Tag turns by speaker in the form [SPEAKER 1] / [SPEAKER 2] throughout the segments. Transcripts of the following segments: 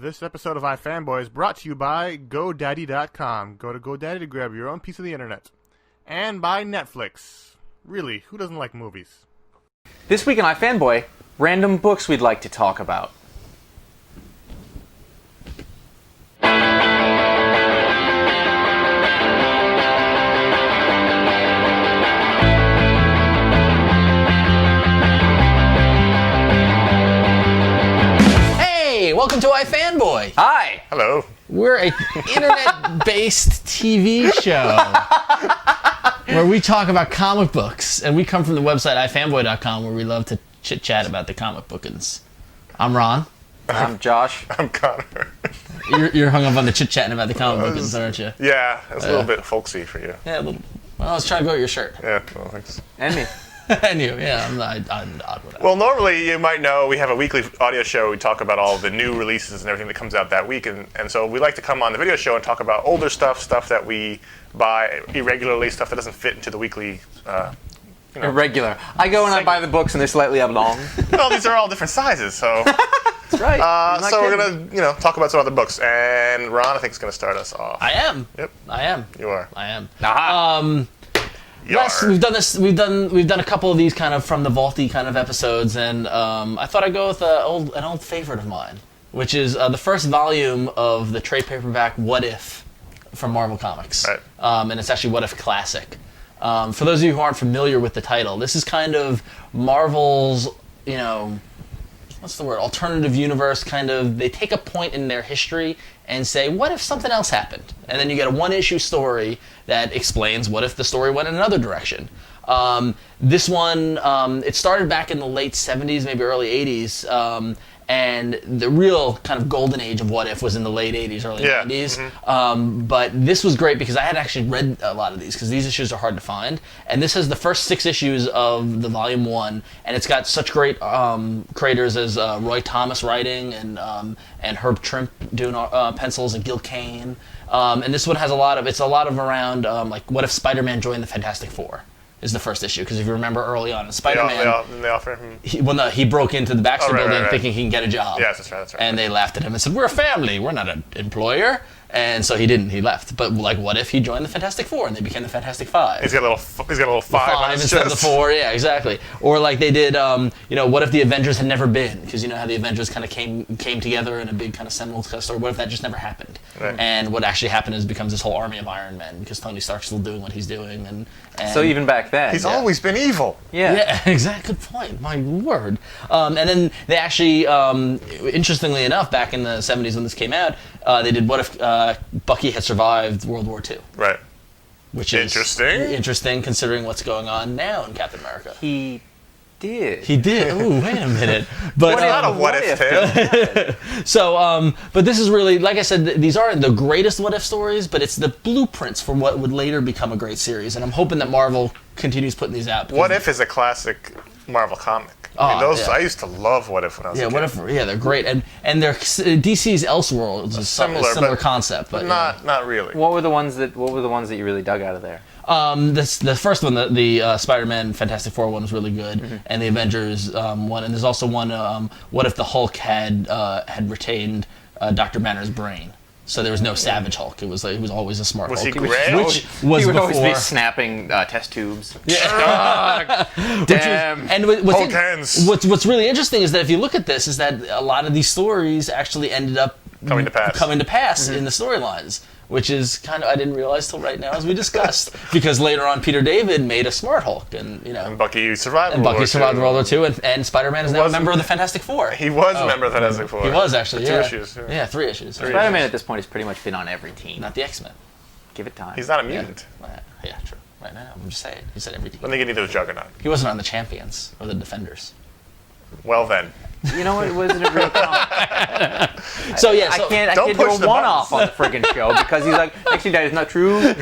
[SPEAKER 1] This episode of iFanboy is brought to you by GoDaddy.com. Go to GoDaddy to grab your own piece of the internet. And by Netflix. Really, who doesn't like movies?
[SPEAKER 2] This week in iFanboy, random books we'd like to talk about.
[SPEAKER 3] Welcome to iFanboy.
[SPEAKER 2] Hi.
[SPEAKER 1] Hello.
[SPEAKER 3] We're an internet-based TV show where we talk about comic books, and we come from the website iFanboy.com, where we love to chit-chat about the comic bookins. I'm Ron.
[SPEAKER 2] I'm Josh.
[SPEAKER 1] I'm Conor.
[SPEAKER 3] You're hung up on the chit-chatting about the comic bookins, aren't you?
[SPEAKER 1] Yeah, it's a little bit folksy for you.
[SPEAKER 3] Yeah, a little. Well, I was trying to go with your shirt.
[SPEAKER 1] Yeah, well, thanks.
[SPEAKER 2] And me.
[SPEAKER 3] And you, yeah, I'm odd with that.
[SPEAKER 1] Well, normally you might know we have a weekly audio show. We talk about all the new releases and everything that comes out that week, and so we like to come on the video show and talk about older stuff that we buy irregularly, stuff that doesn't fit into the weekly.
[SPEAKER 2] Irregular. I go and I buy the books and they're slightly oblong.
[SPEAKER 1] Well, these are all different sizes, so.
[SPEAKER 2] That's right.
[SPEAKER 1] So we're gonna, talk about some other books, and Ron, I think, is gonna start us off.
[SPEAKER 3] I am.
[SPEAKER 1] Yep.
[SPEAKER 3] I am.
[SPEAKER 1] You are.
[SPEAKER 3] I am.
[SPEAKER 2] Aha.
[SPEAKER 3] Yes, we've done this. We've done a couple of these kind of from the vaulty kind of episodes, and I thought I'd go with an old favorite of mine, which is the first volume of the trade paperback What If from Marvel Comics,
[SPEAKER 1] Right.
[SPEAKER 3] And it's actually What If Classic. For those of you who aren't familiar with the title, this is kind of Marvel's, what's the word? Alternative universe kind of. They take a point in their history and say, what if something else happened? And then you get a one-issue story that explains what if the story went in another direction. This one, it started back in the late 70s, maybe early 80s, and the real kind of golden age of What If was in the late 80s, early 90s. Mm-hmm. But this was great because I had actually read a lot of these, because these issues are hard to find. And this has the first 6 issues of the volume 1, and it's got such great creators as Roy Thomas writing, and Herb Trimp doing pencils, and Gil Kane. And this one has a lot of around, like, what if Spider-Man joined the Fantastic Four? Is the first issue, because if you remember early on in Spider-Man,
[SPEAKER 1] they offer him.
[SPEAKER 3] He broke into the Baxter building thinking he can get a job.
[SPEAKER 1] Yes, that's right.
[SPEAKER 3] And they laughed at him and said, "We're a family. We're not an employer." And so he didn't. He left. But what if he joined the Fantastic Four and they became the Fantastic Five?
[SPEAKER 1] He's got a little five on his
[SPEAKER 3] instead
[SPEAKER 1] chest.
[SPEAKER 3] of the 4. Yeah, exactly. Or like they did, what if the Avengers had never been? Because you know how the Avengers kind of came together in a big kind of seminal story. What if that just never happened?
[SPEAKER 1] Right.
[SPEAKER 3] And what actually happened is becomes this whole army of Iron Men, because Tony Stark's still doing what he's doing. And
[SPEAKER 2] so even back then,
[SPEAKER 1] he's always been evil.
[SPEAKER 3] Yeah, exactly. Good point. My word. And then they actually, interestingly enough, back in the 70s when this came out, they did what if Bucky had survived World War II.
[SPEAKER 1] Right.
[SPEAKER 3] Which is interesting considering what's going on now in Captain America.
[SPEAKER 2] He did.
[SPEAKER 3] Ooh, wait a minute. But
[SPEAKER 1] not a what if tale.
[SPEAKER 3] So, but this is really, like I said, these aren't the greatest what if stories, but it's the blueprints for what would later become a great series. And I'm hoping that Marvel continues putting these out.
[SPEAKER 1] What If is a classic Marvel comic. I used to love What If when I was a kid.
[SPEAKER 3] What if? Yeah, they're great, and they're DC's Elseworlds is a similar concept, but
[SPEAKER 1] not really.
[SPEAKER 2] What were the ones that you really dug out of there?
[SPEAKER 3] The first one, the Spider-Man Fantastic Four one was really good, mm-hmm. and the Avengers one, and there's also one. What if the Hulk had retained Dr. Banner's brain? So there was no Savage Hulk. It was always a smart Hulk.
[SPEAKER 1] Was he gray?
[SPEAKER 2] He would always be snapping test tubes.
[SPEAKER 3] Yeah.
[SPEAKER 2] Damn.
[SPEAKER 3] What's really interesting is that if you look at this, is that a lot of these stories actually ended up coming to pass
[SPEAKER 1] mm-hmm.
[SPEAKER 3] in the storylines. Which is kind of, I didn't realize till right now, as we discussed, because later on Peter David made a smart Hulk, and
[SPEAKER 1] Bucky survived
[SPEAKER 3] World War II, and Spider-Man is now a member of the Fantastic Four.
[SPEAKER 1] He was a member of the Fantastic Four.
[SPEAKER 3] He was actually,
[SPEAKER 1] 2 issues.
[SPEAKER 3] Yeah, 3 issues.
[SPEAKER 2] Spider-Man at this point has pretty much been on every team.
[SPEAKER 3] Not the X-Men.
[SPEAKER 2] Give it time.
[SPEAKER 1] He's not a mutant.
[SPEAKER 3] Yeah, true. Right now, I'm just saying. He said every team.
[SPEAKER 1] When they get either Juggernaut.
[SPEAKER 3] He wasn't on the Champions or the Defenders.
[SPEAKER 1] Well then.
[SPEAKER 2] You know what? It wasn't a real comic. I can't do a one-off on the friggin' show because he's like, actually, that is not true.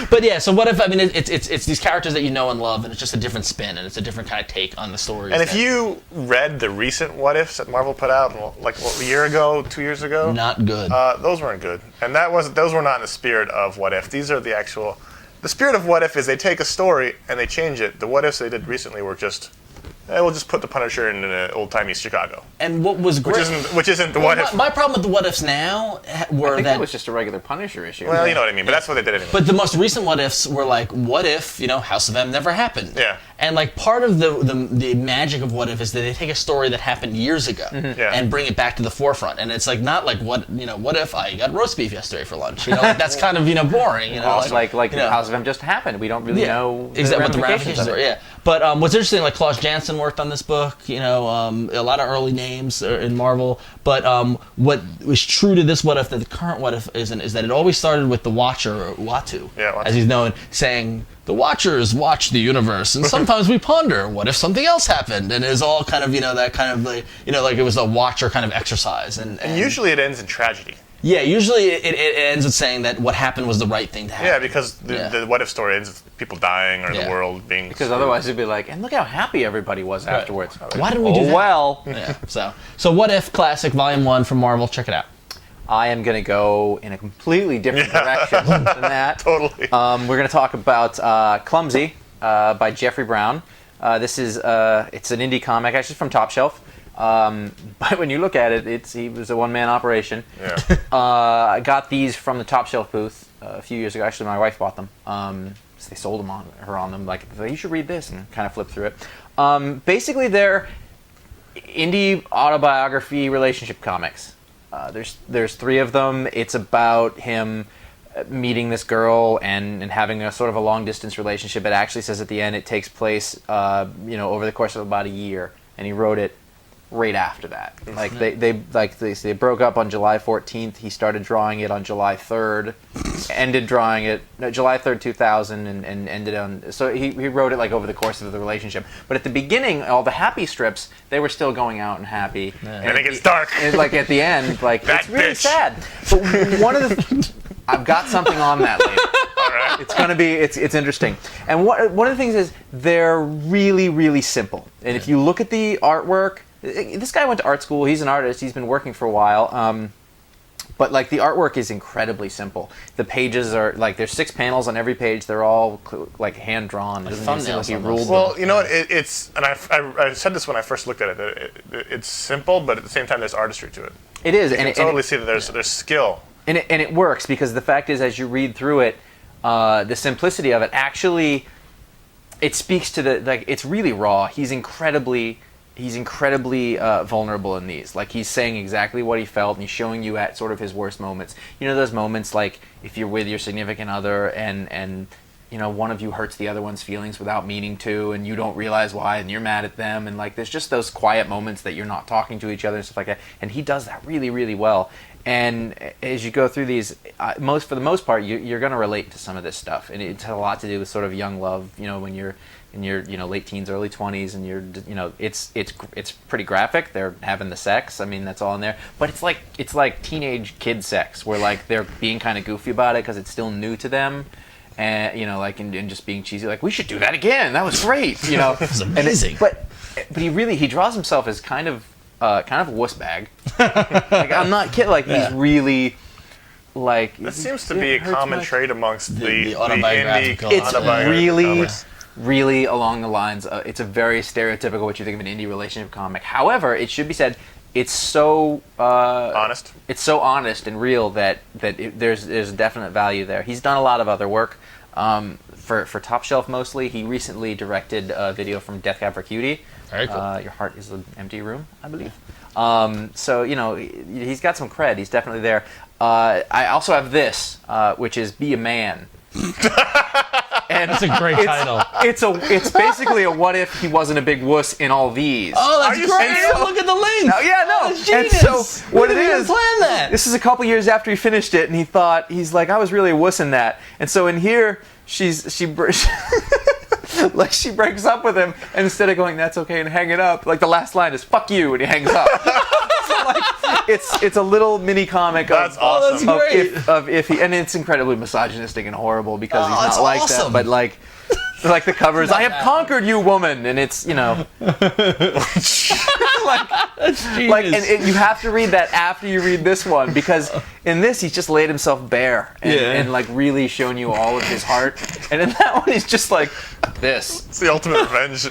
[SPEAKER 3] But yeah, so what if? I mean, it's these characters that you know and love, and it's just a different spin, and it's a different kind of take on the stories.
[SPEAKER 1] And if you read the recent What Ifs that Marvel put out, like a year ago, 2 years ago,
[SPEAKER 3] not good.
[SPEAKER 1] Those weren't good, and those were not in the spirit of What If. These are the actual. The spirit of What If is they take a story and they change it. The What Ifs they did recently were just. we'll just put the Punisher in old-timey Chicago.
[SPEAKER 3] And what was great...
[SPEAKER 1] Which isn't the what if...
[SPEAKER 3] My problem with the what ifs now were
[SPEAKER 2] I think that was just a regular Punisher issue.
[SPEAKER 1] Well, you know what I mean, but that's what they did anyway.
[SPEAKER 3] But the most recent what ifs were like, what if, House of M never happened?
[SPEAKER 1] Yeah.
[SPEAKER 3] And like part of the magic of what if is that they take a story that happened years ago and bring it back to the forefront. And it's like not like what if I got roast beef yesterday for lunch? Like that's kind of boring.
[SPEAKER 2] Like House of M just happened. We don't really know
[SPEAKER 3] exactly what the ramifications are. Yeah. But what's interesting, like Klaus Janson worked on this book. A lot of early names in Marvel. But what was true to this what if that the current what if isn't is that it always started with the Watcher, or Uatu, as he's known, saying, the Watchers watch the universe, and sometimes we ponder, what if something else happened? And it was all kind of, that kind of, like it was a Watcher kind of exercise. And
[SPEAKER 1] usually it ends in tragedy.
[SPEAKER 3] Yeah, usually it ends with saying that what happened was the right thing to happen.
[SPEAKER 1] Yeah, because the what if story ends with people dying or the world being...
[SPEAKER 2] Because otherwise it'd be like, and look how happy everybody was afterwards.
[SPEAKER 3] Why didn't we do that?
[SPEAKER 2] Well.
[SPEAKER 3] Yeah, so What If Classic Volume 1 from Marvel, check it out.
[SPEAKER 2] I am going to go in a completely different direction than that.
[SPEAKER 1] Totally.
[SPEAKER 2] We're going to talk about Clumsy by Jeffrey Brown. This is it's an indie comic, actually from Top Shelf. But when you look at it, he was a one-man operation.
[SPEAKER 1] Yeah.
[SPEAKER 2] I got these from the Top Shelf booth a few years ago. Actually, my wife bought them. So they sold them on them. Like, you should read this, and kind of flip through it. Basically, they're indie autobiography relationship comics. There's 3 of them. It's about him meeting this girl and having a sort of a long distance relationship. It actually says at the end it takes place over the course of about a year, and he wrote it right after that. Like they broke up on July 14th. He started drawing it on July 3rd, ended drawing it July 3rd 2000, and ended on. So he wrote it like over the course of the relationship. But at the beginning, all the happy strips, they were still going out and happy.
[SPEAKER 1] Yeah. And it gets dark.
[SPEAKER 2] And like at the end, like
[SPEAKER 1] that
[SPEAKER 2] it's really
[SPEAKER 1] bitch.
[SPEAKER 2] Sad. But one of the I've got something on that later.
[SPEAKER 1] All right.
[SPEAKER 2] It's gonna be it's interesting. And one of the things is they're really, really simple. And if you look at the artwork. This guy went to art school. He's an artist. He's been working for a while. But like the artwork is incredibly simple. The pages are like there's 6 panels on every page. They're all like hand drawn. It doesn't seem like he ruled them.
[SPEAKER 1] Well, you know what? It's and I said this when I first looked at it. It's simple, but at the same time, there's artistry to it.
[SPEAKER 2] It is,
[SPEAKER 1] you can totally see that there's skill.
[SPEAKER 2] And it works because the fact is, as you read through it, the simplicity of it actually it speaks to the it's really raw. He's incredibly vulnerable in these. Like he's saying exactly what he felt, and he's showing you at sort of his worst moments. You know those moments like if you're with your significant other and one of you hurts the other one's feelings without meaning to, and you don't realize why, and you're mad at them, and like there's just those quiet moments that you're not talking to each other and stuff like that. And he does that really, really well. And as you go through these, for the most part, you're going to relate to some of this stuff, and it has a lot to do with sort of young love. When you're in your late teens, early 20s, and it's pretty graphic. They're having the sex. I mean, that's all in there. But it's like teenage kid sex, where like they're being kind of goofy about it because it's still new to them, and and just being cheesy. Like we should do that again. That was great.
[SPEAKER 3] It was amazing.
[SPEAKER 2] But he draws himself as kind of a wuss bag. Like I'm not kidding. Like he's really. Like
[SPEAKER 1] this seems to be a common trait amongst the
[SPEAKER 3] autobiographical.
[SPEAKER 1] It's
[SPEAKER 2] really, really along the lines. It's a very stereotypical what you think of an indie relationship comic. However, it should be said, it's so
[SPEAKER 1] honest.
[SPEAKER 2] It's so honest and real that there's definite value there. He's done a lot of other work for Top Shelf mostly. He recently directed a video from Death Cab for Cutie.
[SPEAKER 3] Very cool.
[SPEAKER 2] Your Heart is an Empty Room, I believe. So he's got some cred. He's definitely there. I also have this, which is Be a Man. And
[SPEAKER 3] that's a great title.
[SPEAKER 2] It's basically a what if he wasn't a big wuss in all these.
[SPEAKER 3] Oh, that's great! Look at the link.
[SPEAKER 2] No, yeah, no.
[SPEAKER 3] That's genius.
[SPEAKER 2] And so what it is?
[SPEAKER 3] Plan that.
[SPEAKER 2] This is a couple years after he finished it, and he's like, I was really a wuss in that. And so in here, she breaks up with him, and instead of going, that's okay, and hang it up, like the last line is "fuck you," and he hangs up. So like, it's a little mini comic.
[SPEAKER 1] That's awesome.
[SPEAKER 2] Of if he, and it's incredibly misogynistic and horrible because he's not like that. But like the covers, I have conquered you, woman, and it's Like, and you have to read that after you read this one, because in this he's just laid himself bare and like really shown you all of his heart, and in that one he's just like this.
[SPEAKER 1] It's the ultimate revenge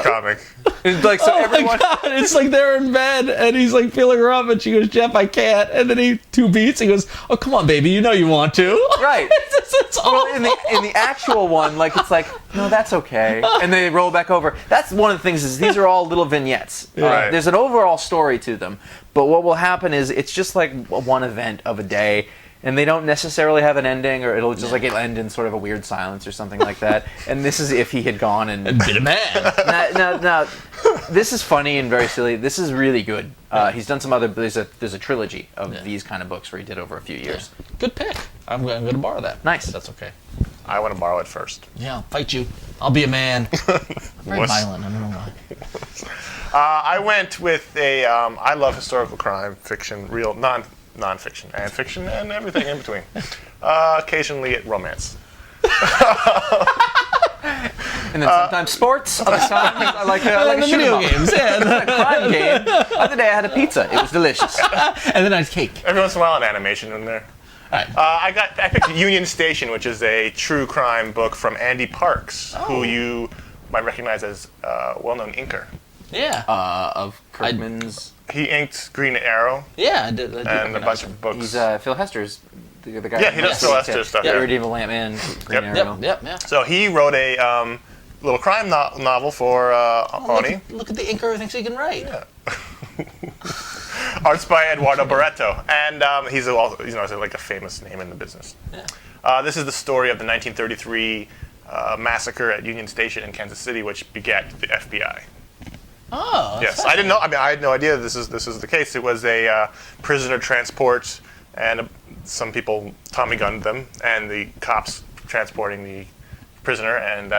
[SPEAKER 1] comic.
[SPEAKER 2] It's like, so everyone.
[SPEAKER 3] My God, it's like they're in bed and he's like feeling her up and she goes, Jeff, I can't. And then he 2 beats and goes, oh, come on, baby, you know you want to.
[SPEAKER 2] Right.
[SPEAKER 3] It's
[SPEAKER 2] Well, in the actual one, like, it's like, no, that's okay, and they roll back over. That's one of the things, is these are all little vignettes.
[SPEAKER 1] Right.
[SPEAKER 2] There's an overall story to them, but what will happen is it's just like one event of a day, and they don't necessarily have an ending, or it'll just like it'll end in sort of a weird silence or something like that. And this is if he had gone and
[SPEAKER 3] been a man.
[SPEAKER 2] now, this is funny and very silly. This is really good. He's done some other. There's a trilogy of these kind of books where he did over a few years.
[SPEAKER 3] Yeah. Good pick. I'm going to borrow that.
[SPEAKER 2] Nice.
[SPEAKER 3] That's okay.
[SPEAKER 1] I want to borrow it first.
[SPEAKER 3] Yeah, I'll fight you. I'll be a man. I'm very
[SPEAKER 1] Wuss.
[SPEAKER 3] violent. I don't know why.
[SPEAKER 1] I went with a. I love historical crime fiction, real non-fiction, and fiction, and everything in between. Occasionally, romance.
[SPEAKER 2] And then sometimes sports. Other times I like a
[SPEAKER 3] the
[SPEAKER 2] shoot 'em
[SPEAKER 3] video
[SPEAKER 2] up.
[SPEAKER 3] games. Yeah.
[SPEAKER 2] A crime game. The other day I had a pizza. It was delicious.
[SPEAKER 3] And then I had cake.
[SPEAKER 1] Every once in a while, an animation in there.
[SPEAKER 3] All right.
[SPEAKER 1] I picked Union Station, which is a true crime book from Andy Parks, who you might recognize as a well-known inker.
[SPEAKER 3] Yeah.
[SPEAKER 2] Of Kirkman's.
[SPEAKER 1] He inked Green Arrow
[SPEAKER 3] yeah, I did
[SPEAKER 1] and a bunch of books.
[SPEAKER 2] He's Phil Hester's the guy.
[SPEAKER 1] Yeah, he does Phil Hester's stuff. Yeah.
[SPEAKER 2] Irredeemable Lampman, Green
[SPEAKER 1] Yep.
[SPEAKER 2] Arrow.
[SPEAKER 3] Yep.
[SPEAKER 1] So he wrote a little crime novel for Oni.
[SPEAKER 3] Look at the inker who thinks he can write.
[SPEAKER 1] Yeah. Arts by Eduardo Barreto, and he's also, like a famous name in the business.
[SPEAKER 3] Yeah.
[SPEAKER 1] This is the story of the 1933 massacre at Union Station in Kansas City, which begat the FBI.
[SPEAKER 3] Oh.
[SPEAKER 1] Yes, I didn't know. I mean, I had no idea this is the case. It was a prisoner transport, and some people Tommy gunned them, and the cops transporting the prisoner, and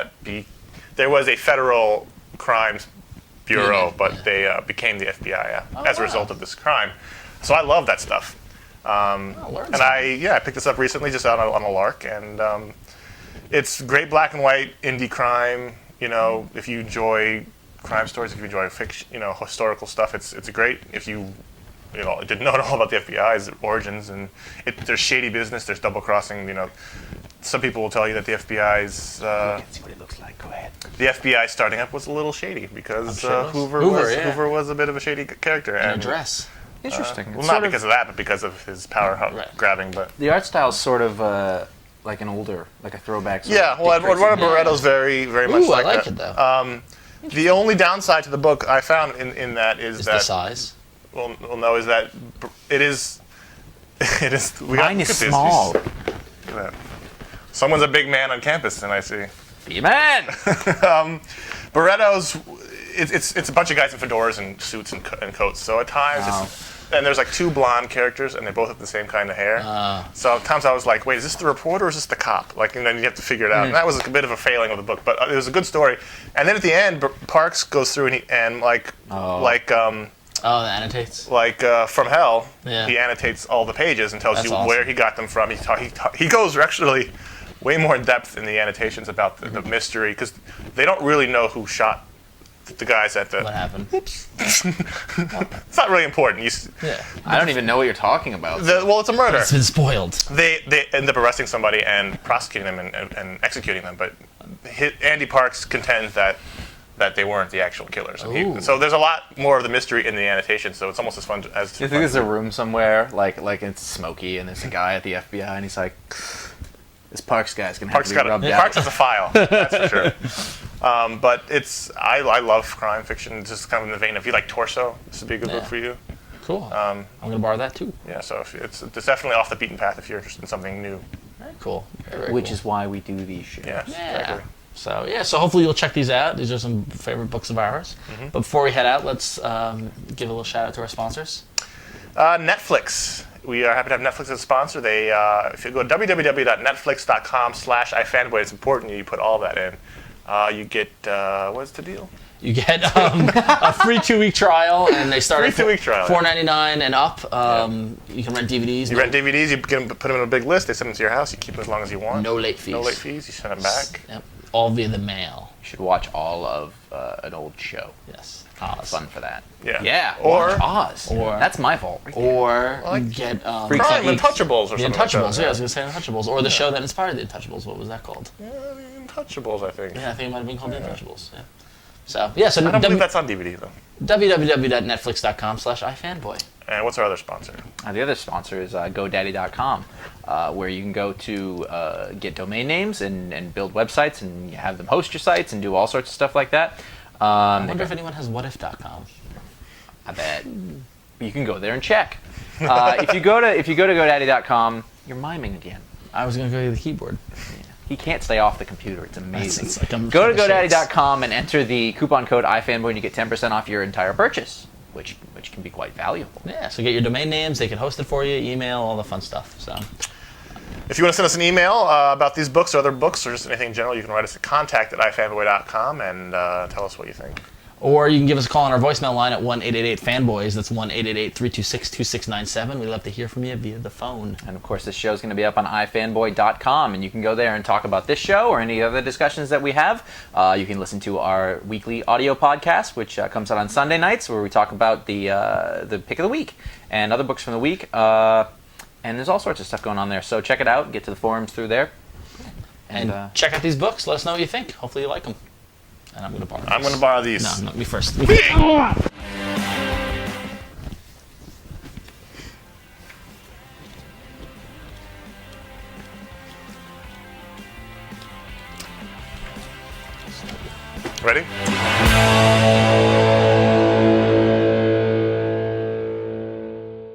[SPEAKER 1] there was a federal crimes bureau, but they became the FBI as a result of this crime. So I love that stuff. And I picked this up recently just out on a lark, and it's great black and white indie crime. If you enjoy crime stories, if you enjoy fiction, historical stuff, it's great. If you didn't know at all about the FBI's origins, and there's shady business, there's double crossing. Some people will tell you that the FBI's
[SPEAKER 2] See what it looks like. Go ahead.
[SPEAKER 1] the FBI starting up was a little shady because
[SPEAKER 3] sure it was.
[SPEAKER 1] Hoover was a bit of a shady character.
[SPEAKER 3] And a dress.
[SPEAKER 2] Interesting.
[SPEAKER 1] Well,
[SPEAKER 2] It's
[SPEAKER 1] not
[SPEAKER 2] sort of-
[SPEAKER 1] because of that, but because of his power grabbing. But
[SPEAKER 2] the art style is sort of like an older, like a throwback. Sort
[SPEAKER 1] yeah,
[SPEAKER 2] of
[SPEAKER 1] well,
[SPEAKER 2] Dick Tracy.
[SPEAKER 1] Eduardo Barreto's very, very much
[SPEAKER 3] Ooh, I
[SPEAKER 1] like
[SPEAKER 3] like
[SPEAKER 1] that.
[SPEAKER 3] it though.
[SPEAKER 1] The only downside to the book I found in that is
[SPEAKER 3] It's
[SPEAKER 1] that
[SPEAKER 3] the size.
[SPEAKER 1] well, no, is that it is. It is.
[SPEAKER 2] Mine is small.
[SPEAKER 1] Look at that. Someone's a big man on campus, and I see.
[SPEAKER 2] Be a man.
[SPEAKER 1] Barreto's. It's a bunch of guys in fedoras and suits and coats. So at times, and there's like 2 blonde characters, and they both have the same kind of hair. So at times I was like, wait, is this the reporter or is this the cop? Like, and then you have to figure it out. And that was a bit of a failing of the book, but it was a good story. And then at the end, Parks goes through and
[SPEAKER 3] Oh, the annotates.
[SPEAKER 1] From Hell,
[SPEAKER 3] Yeah.
[SPEAKER 1] he annotates all the pages and tells
[SPEAKER 3] That's
[SPEAKER 1] you
[SPEAKER 3] awesome.
[SPEAKER 1] where he got them from. He goes actually way more in depth in the annotations about the mystery, because they don't really know who shot the guys at the.
[SPEAKER 3] What happened?
[SPEAKER 1] It's not really important.
[SPEAKER 3] Yeah.
[SPEAKER 2] I don't even know what you're talking about.
[SPEAKER 1] Well, it's a murder.
[SPEAKER 3] It's been spoiled.
[SPEAKER 1] They end up arresting somebody and prosecuting them and executing them, but Andy Parks contends that they weren't the actual killers. And so there's a lot more of the mystery in the annotation, so it's almost as fun as.
[SPEAKER 2] Do you think there's a room somewhere, like it's smoky, and there's a guy at the FBI, and he's like, "This Parks guy's gonna have to be rubbed out."
[SPEAKER 1] Parks has a file, that's for sure. But I love crime fiction, just kind of in the vein of, if you like Torso, this would be a good book for you.
[SPEAKER 3] Cool. I'm gonna borrow that too.
[SPEAKER 1] Yeah, so it's definitely off the beaten path if you're interested in something new.
[SPEAKER 3] Very cool. Very
[SPEAKER 2] Which
[SPEAKER 3] cool.
[SPEAKER 2] is why we do these shows.
[SPEAKER 1] Yes,
[SPEAKER 3] Yeah.
[SPEAKER 1] exactly.
[SPEAKER 3] So hopefully you'll check these out. These are some favorite books of ours. But before we head out, let's give a little shout out to our sponsors.
[SPEAKER 1] Netflix. We are happy to have Netflix as a sponsor. They, if you go to www.netflix.com/iFanboy, it's important you put all that in. You get, what's the deal?
[SPEAKER 3] You get a free 2-week trial, and they start
[SPEAKER 1] Free 2-week trial.
[SPEAKER 3] $4.99 and up. You can rent DVDs.
[SPEAKER 1] You rent DVDs, you put them in a big list, they send them to your house, you keep them as long as you want.
[SPEAKER 3] No late fees.
[SPEAKER 1] No late fees, you send them back.
[SPEAKER 3] Yep. All via the mail.
[SPEAKER 2] You should watch all of an old show.
[SPEAKER 3] Yes. Oz.
[SPEAKER 2] Fun for that.
[SPEAKER 1] Yeah.
[SPEAKER 2] Yeah.
[SPEAKER 1] Or-
[SPEAKER 2] watch Oz.
[SPEAKER 3] or-
[SPEAKER 2] That's my fault.
[SPEAKER 3] Or
[SPEAKER 1] like
[SPEAKER 3] get
[SPEAKER 2] Freaks
[SPEAKER 1] Prime
[SPEAKER 2] and
[SPEAKER 1] Untouchables or
[SPEAKER 3] the
[SPEAKER 1] something.
[SPEAKER 3] Untouchables.
[SPEAKER 1] Like that.
[SPEAKER 3] Yeah, I was gonna say Untouchables, or the show that inspired the Untouchables. What was that called?
[SPEAKER 1] Yeah, the Untouchables, I think.
[SPEAKER 3] Yeah, I think it might have been called the Untouchables. Yeah. So yeah, so
[SPEAKER 1] I don't believe that's on DVD though.
[SPEAKER 3] www.netflix.com/iFanboy.
[SPEAKER 1] And what's our other sponsor?
[SPEAKER 2] The other sponsor is GoDaddy.com, where you can go to get domain names and build websites and have them host your sites and do all sorts of stuff like that.
[SPEAKER 3] I wonder if anyone has whatif.com.
[SPEAKER 2] I bet you can go there and check. If you go to GoDaddy.com, you're miming again.
[SPEAKER 3] I was gonna go to the keyboard.
[SPEAKER 2] He can't stay off the computer. It's amazing.
[SPEAKER 3] It's like I'm
[SPEAKER 2] Go to
[SPEAKER 3] trying to
[SPEAKER 2] GoDaddy.com and enter the coupon code iFanboy and you get 10% off your entire purchase, which can be quite valuable.
[SPEAKER 3] Yeah, so get your domain names. They can host it for you, email, all the fun stuff. So
[SPEAKER 1] If you want to send us an email about these books or other books or just anything in general, you can write us at contact@ifanboy.com and tell us what you think.
[SPEAKER 3] Or you can give us a call on our voicemail line at 1-888-FANBOYS. That's 1-888-326-2697. We'd love to hear from you via the phone.
[SPEAKER 2] And of course, this show is going to be up on ifanboy.com, and you can go there and talk about this show or any other discussions that we have. You can listen to our weekly audio podcast, which comes out on Sunday nights, where we talk about the pick of the week and other books from the week. And there's all sorts of stuff going on there. So check it out. Get to the forums through there.
[SPEAKER 3] And check out these books. Let us know what you think. Hopefully you like them. And I'm going to borrow these.
[SPEAKER 1] I'm going to borrow these.
[SPEAKER 3] No, me first.
[SPEAKER 1] Ready?